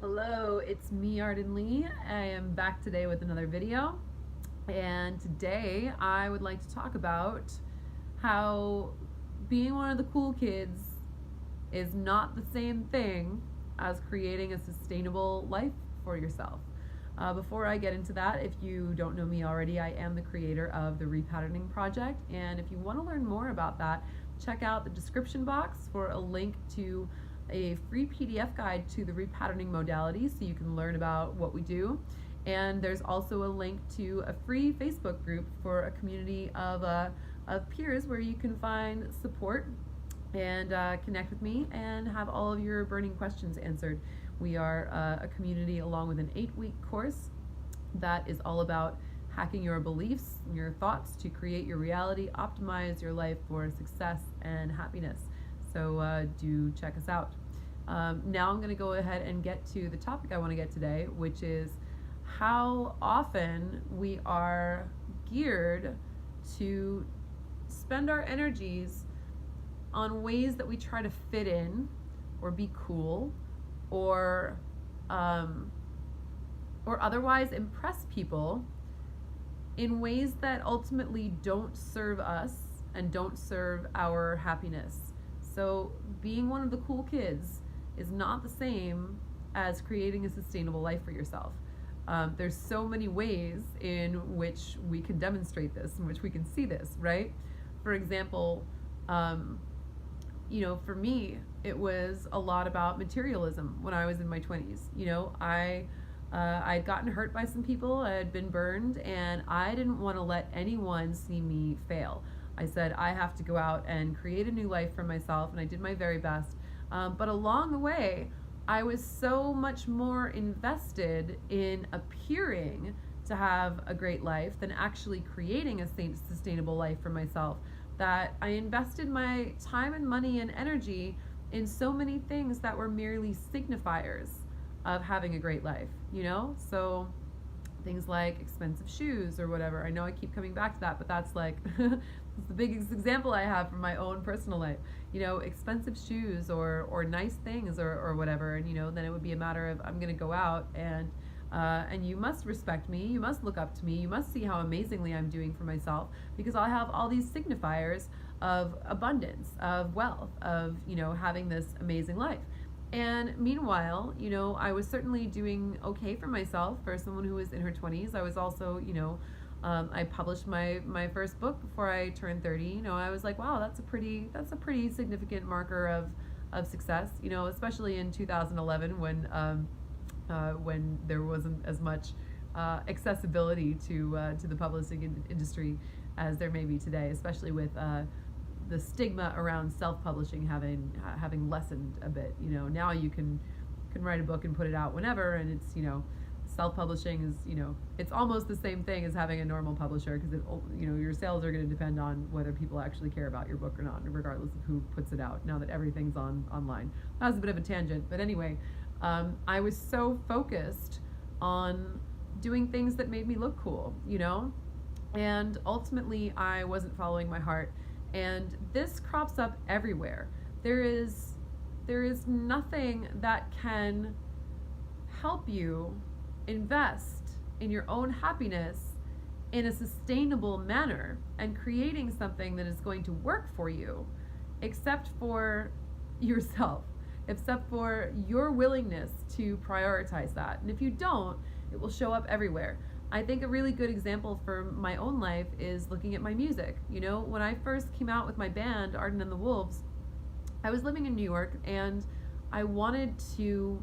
Hello, it's me, Arden Lee. I am back today with another video, and today I would like to talk about how being one of the cool kids is not the same thing as creating a sustainable life for yourself. Before I get into that, if you don't know me already, I am the creator of the Repatterning Project, and if you want to learn more about that, check out the description box for a link to a free PDF guide to the repatterning modalities so you can learn about what we do. And there's also a link to a free Facebook group for a community of peers where you can find support and connect with me and have all of your burning questions answered. We are a community along with an 8-week course that is all about hacking your beliefs and your thoughts to create your reality, optimize your life for success and happiness. So do check us out. Now I'm going to go ahead and get to the topic I want to get today, which is how often we are geared to spend our energies on ways that we try to fit in or be cool or otherwise impress people in ways that ultimately don't serve us and don't serve our happiness. So being one of the cool kids is not the same as creating a sustainable life for yourself. There's so many ways in which we can demonstrate this, in which we can see this, right? For example, for me, it was a lot about materialism when I was in my 20s. I'd gotten hurt by some people, I had been burned, and I didn't want to let anyone see me fail. I said, I have to go out and create a new life for myself, and I did my very best. But along the way, I was so much more invested in appearing to have a great life than actually creating a sustainable life for myself that I invested my time and money and energy in so many things that were merely signifiers of having a great life, So things like expensive shoes or whatever. I know I keep coming back to that, but that's like it's the biggest example I have from my own personal life. Expensive shoes or nice things or whatever, and then it would be a matter of I'm gonna go out and you must respect me, you must look up to me, you must see how amazingly I'm doing for myself because I have all these signifiers of abundance, of wealth, of having this amazing life. And meanwhile, I was certainly doing okay for myself for someone who was in her 20s. I was also, I published my first book before I turned 30. I was like, wow, that's a pretty significant marker of success. Especially in 2011 when there wasn't as much accessibility to the publishing industry as there may be today, especially with the stigma around self-publishing having lessened a bit. Now you can write a book and put it out whenever, and it's self-publishing is it's almost the same thing as having a normal publisher because your sales are going to depend on whether people actually care about your book or not, regardless of who puts it out. Now that everything's online, that was a bit of a tangent, but anyway, I was so focused on doing things that made me look cool, and ultimately I wasn't following my heart. And this crops up everywhere. There is nothing that can help you invest in your own happiness in a sustainable manner and creating something that is going to work for you except for yourself, except for your willingness to prioritize that. And if you don't, it will show up everywhere. I think a really good example for my own life is looking at my music. When I first came out with my band, Arden and the Wolves, I was living in New York and I wanted to,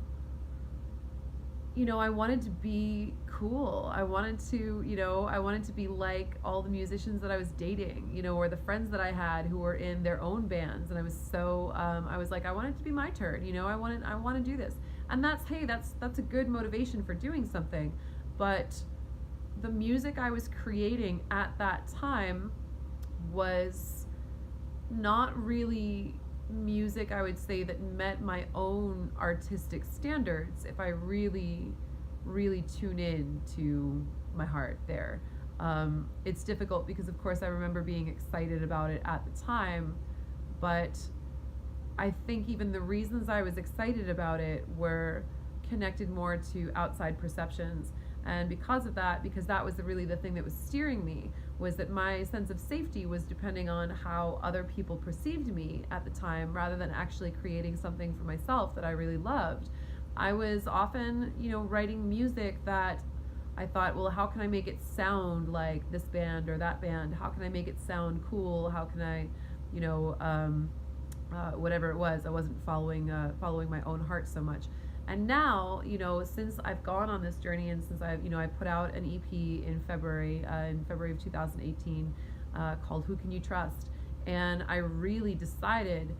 be cool. I wanted to be like all the musicians that I was dating, or the friends that I had who were in their own bands. And I was so, I was like, I want it to be my turn, I want to do this. And that's a good motivation for doing something. But the music I was creating at that time was not really music, I would say, that met my own artistic standards if I really, really tune in to my heart there. It's difficult because, of course, I remember being excited about it at the time, but I think even the reasons I was excited about it were connected more to outside perceptions. And because of that, because that was really the thing that was steering me, was that my sense of safety was depending on how other people perceived me at the time, rather than actually creating something for myself that I really loved. I was often, writing music that I thought, well, how can I make it sound like this band or that band? How can I make it sound cool? How can I, whatever it was, I wasn't following my own heart so much. And now, since I've gone on this journey, and since I put out an EP in February of 2018, called "Who Can You Trust?" And I really decided,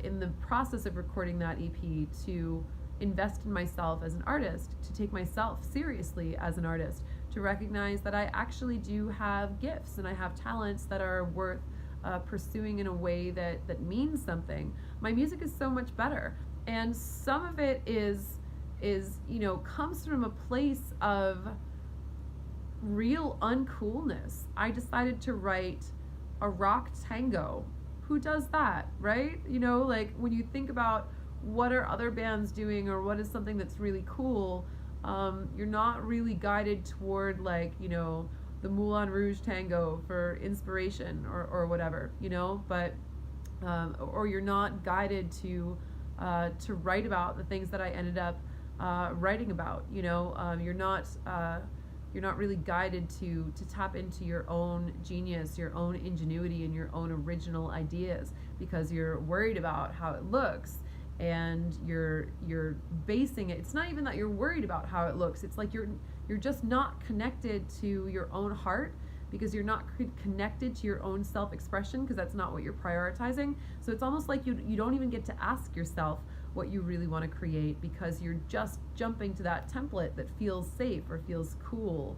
in the process of recording that EP, to invest in myself as an artist, to take myself seriously as an artist, to recognize that I actually do have gifts and I have talents that are worth pursuing in a way that means something. My music is so much better. And some of it is comes from a place of real uncoolness. I decided to write a rock tango. Who does that, right? Like when you think about what are other bands doing, or what is something that's really cool, you're not really guided toward the Moulin Rouge tango for inspiration or whatever, but or you're not guided to write about the things that I ended up writing about. You're not really guided to tap into your own genius, your own ingenuity, and your own original ideas, because you're worried about how it looks, and you're basing it. It's not even that you're worried about how it looks. It's like you're just not connected to your own heart, because you're not connected to your own self-expression, because that's not what you're prioritizing. So it's almost like you don't even get to ask yourself what you really want to create, because you're just jumping to that template that feels safe or feels cool.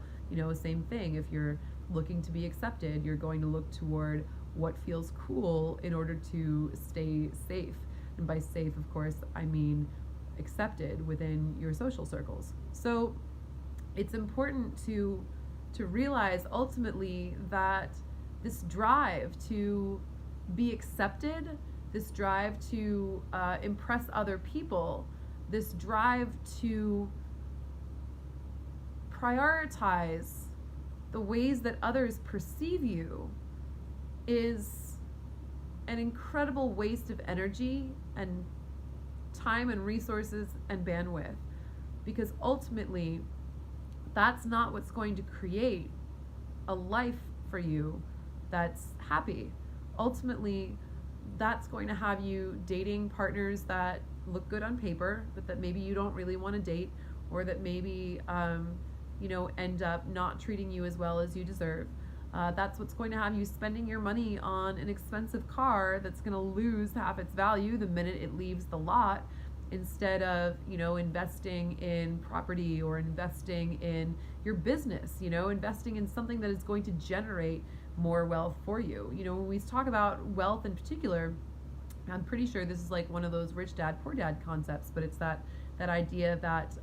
Same thing. If you're looking to be accepted, you're going to look toward what feels cool in order to stay safe. And by safe, of course, I mean accepted within your social circles. So it's important to realize ultimately that this drive to be accepted, this drive to impress other people, this drive to prioritize the ways that others perceive you, is an incredible waste of energy and time and resources and bandwidth, because ultimately that's not what's going to create a life for you that's happy. Ultimately, that's going to have you dating partners that look good on paper, but that maybe you don't really want to date, or that maybe end up not treating you as well as you deserve. That's what's going to have you spending your money on an expensive car that's going to lose half its value the minute it leaves the lot, instead of investing in property, or investing in your business, investing in something that is going to generate more wealth for you. When we talk about wealth in particular, I'm pretty sure this is like one of those rich dad poor dad concepts, but it's that idea that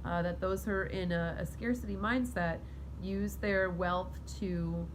that those who are in a scarcity mindset use their wealth to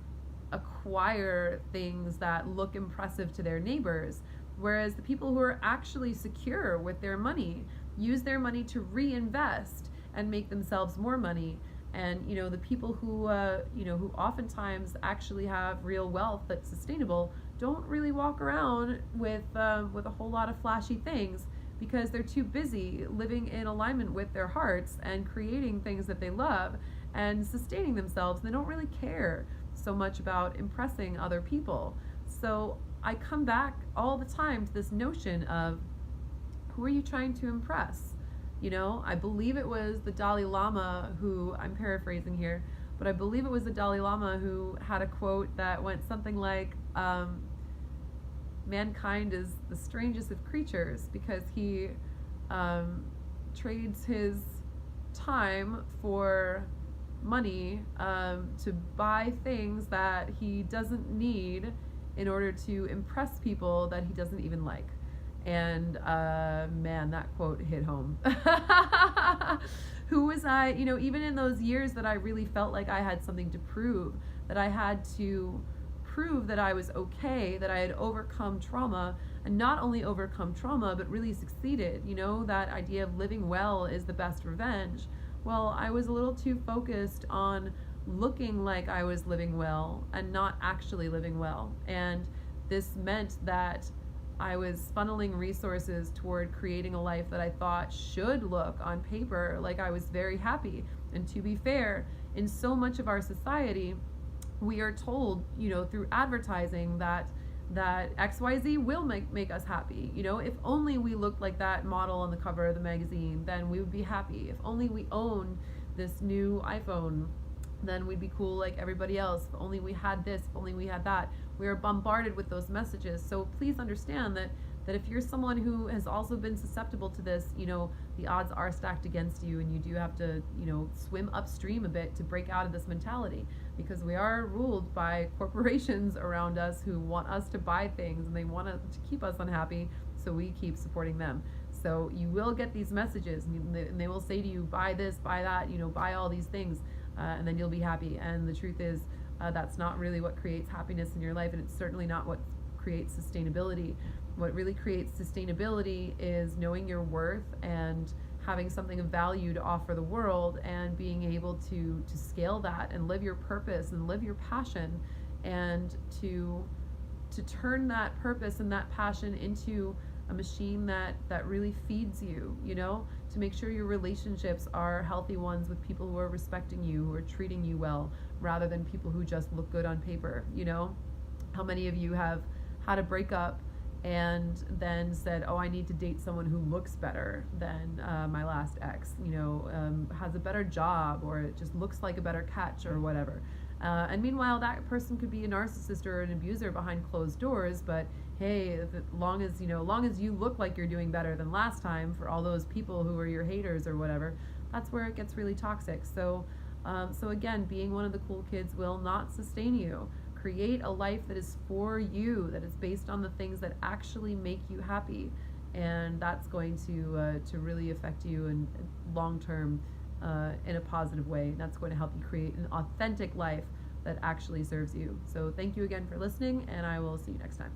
acquire things that look impressive to their neighbors, whereas the people who are actually secure with their money use their money to reinvest and make themselves more money. And the people who who oftentimes actually have real wealth that's sustainable don't really walk around with a whole lot of flashy things, because they're too busy living in alignment with their hearts and creating things that they love and sustaining themselves. They don't really care so much about impressing other people. So I come back all the time to this notion of, who are you trying to impress? I believe it was the Dalai Lama who, I'm paraphrasing here, but I believe it was the Dalai Lama who had a quote that went something like, mankind is the strangest of creatures, because he trades his time for money to buy things that he doesn't need in order to impress people that he doesn't even like. And man, that quote hit home. Who was I, even in those years that I really felt like I had something to prove, that I had to prove that I was okay, that I had overcome trauma, and not only overcome trauma, but really succeeded. You know, that idea of living well is the best revenge. Well, I was a little too focused on looking like I was living well and not actually living well. And this meant that I was funneling resources toward creating a life that I thought should look on paper like I was very happy. And to be fair, in so much of our society, we are told, you know, through advertising that XYZ will make us happy. You know, if only we looked like that model on the cover of the magazine, then we would be happy. If only we owned this new iPhone, then we'd be cool like everybody else. If only we had this, if only we had that. We are bombarded with those messages. So please understand that if you're someone who has also been susceptible to this, you know, the odds are stacked against you, and you do have to, you know, swim upstream a bit to break out of this mentality, because we are ruled by corporations around us who want us to buy things, and they want to keep us unhappy, so we keep supporting them. So you will get these messages, and they will say to you, buy this, buy that, you know, buy all these things, and then you'll be happy. And the truth is, that's not really what creates happiness in your life, and it's certainly not what creates sustainability. What really creates sustainability is knowing your worth and having something of value to offer the world, and being able to scale that and live your purpose and live your passion, and to turn that purpose and that passion into a machine that really feeds you, you know, to make sure your relationships are healthy ones with people who are respecting you, who are treating you well, rather than people who just look good on paper. You know, how many of you have had a breakup and then said, oh, I need to date someone who looks better than my last ex, you know, has a better job, or it just looks like a better catch or whatever. And meanwhile, that person could be a narcissist or an abuser behind closed doors, but hey, long as you look like you're doing better than last time, for all those people who are your haters or whatever, that's where it gets really toxic. So again, being one of the cool kids will not sustain you. Create a life that is for you, that is based on the things that actually make you happy, and that's going to really affect you in long term in a positive way. That's going to help you create an authentic life that actually serves you. So thank you again for listening, and I will see you next time.